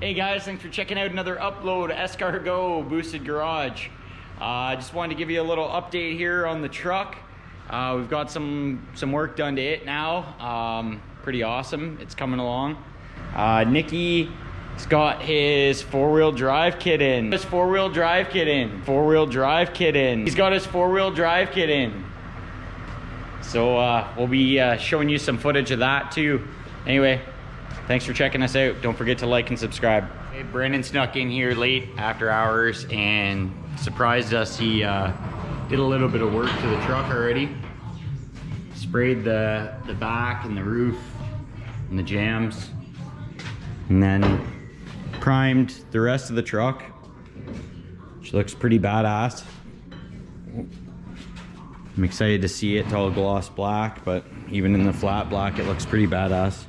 Hey guys, thanks for checking out another upload, Escargot Boosted Garage. I just wanted to give you a little update here on the truck. We've got some work done to it now. Pretty awesome. It's coming along. Nicky's got his four-wheel drive kit in. He's got his four-wheel drive kit in. So we'll be showing you some footage of that too. Anyway, thanks for checking us out. Don't forget to like and subscribe. Hey, Brandon snuck in here late after hours and surprised us. He did a little bit of work to the truck already. Sprayed the back and the roof and the jams, and then primed the rest of the truck, which looks pretty badass. I'm excited to see it. It's all gloss black, but even in the flat black, it looks pretty badass.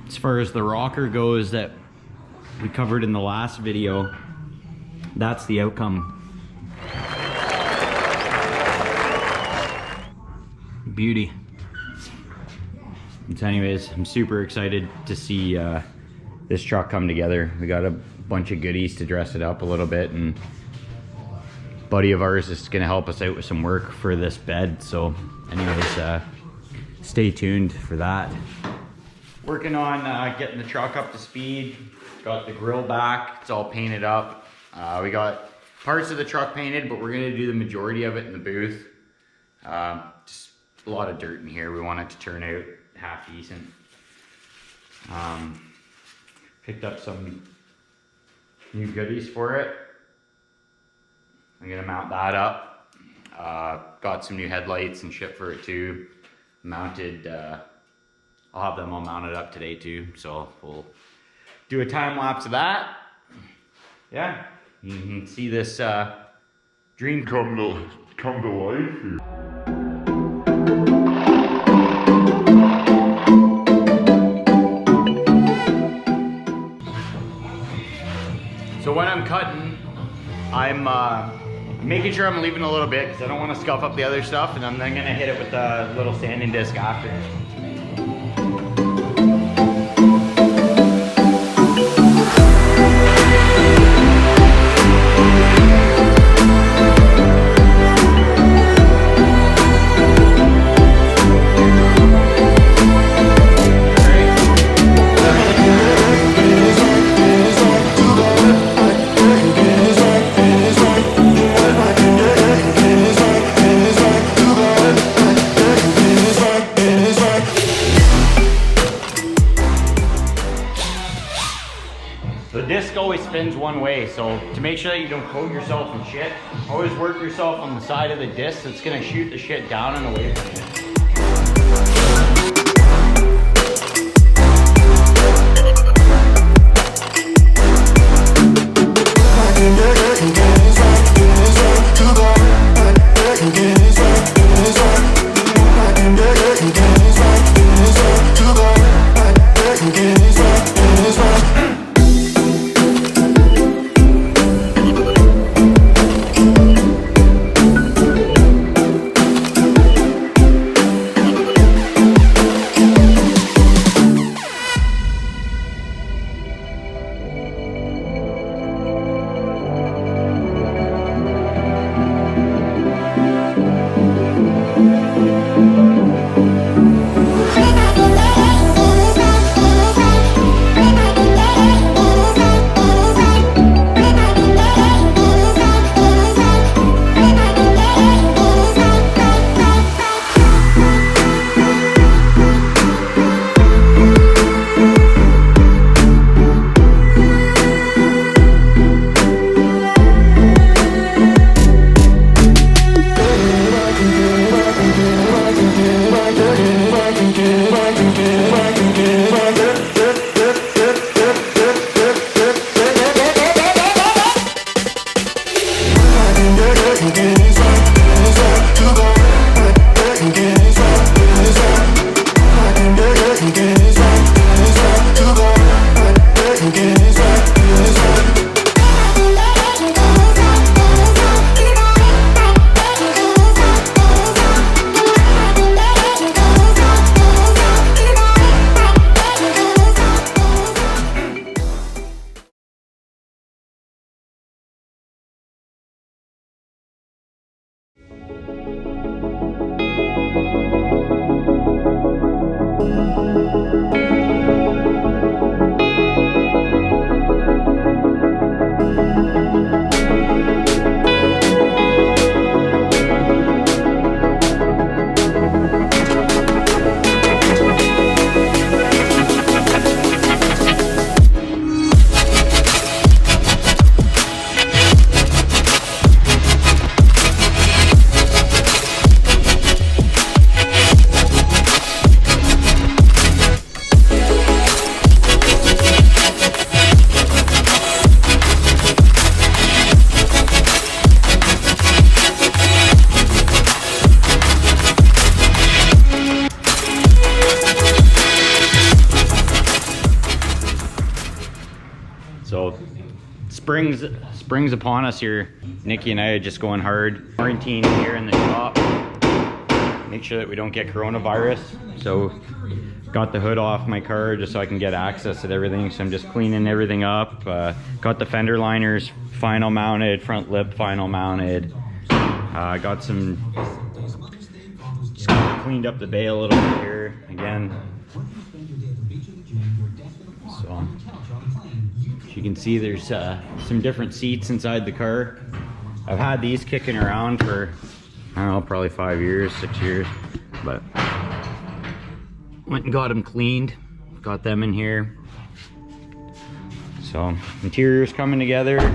As far as the rocker goes that we covered in the last video, that's the outcome. Beauty. So anyways, I'm super excited to see this truck come together. We got a bunch of goodies to dress it up a little bit, and a buddy of ours is gonna help us out with some work for this bed. So anyways, stay tuned for that. Working on getting the truck up to speed. Got the grill back, it's all painted up. We got parts of the truck painted, but we're gonna do the majority of it in the booth. Just a lot of dirt in here. We want it to turn out half decent. Picked up some new goodies for it. I'm gonna mount that up. Got some new headlights and shit for it too. Mounted, I'll have them all mounted up today too, so we'll do a time lapse of that. Yeah, you can see this dream come to life here. So when I'm cutting, I'm making sure I'm leaving a little bit because I don't want to scuff up the other stuff, and I'm then gonna hit it with a little sanding disc after. The disc always spins one way, so to make sure that you don't coat yourself in shit, always work yourself on the side of the disc that's gonna shoot the shit down and away from you. spring's upon us here. Nicky and I are just going hard. Quarantine here in the shop. Make sure that we don't get coronavirus. So got the hood off my car just so I can get access to everything. So I'm just cleaning everything up. Got the fender liners final mounted, front lip final mounted. Got some, just cleaned up the bay a little bit here again. So as you can see, there's some different seats inside the car. I've had these kicking around for, I don't know, probably 5 years, 6 years, but went and got them cleaned, got them in here. So interior's coming together,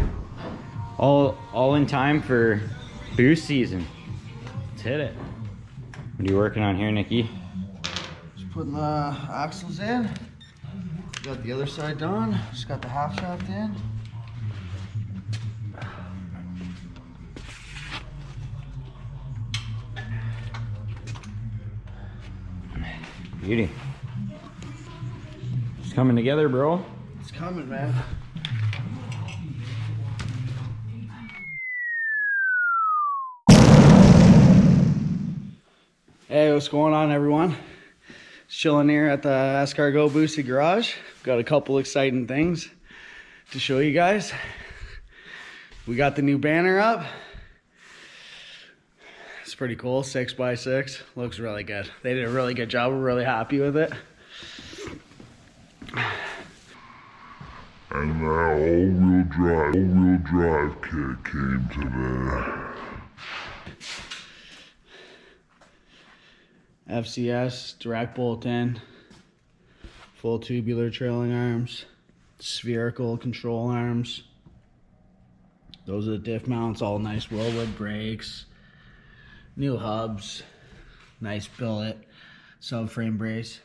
all in time for boost season. Let's hit it. What are you working on here, Nicky? Just putting the axles in. Got the other side done. Just got the half shaft in. Beauty. It's coming together, bro. It's coming, man. Hey, what's going on, everyone? Chilling here at the Escargot Boosted Garage. Got a couple exciting things to show you guys. We got the new banner up. It's pretty cool, 6x6. Looks really good. They did a really good job. We're really happy with it. And the all-wheel drive kit came today. FCS, direct bolt-in, full tubular trailing arms, spherical control arms. Those are the diff mounts, all nice Willwood brakes, new hubs, nice billet, subframe brace.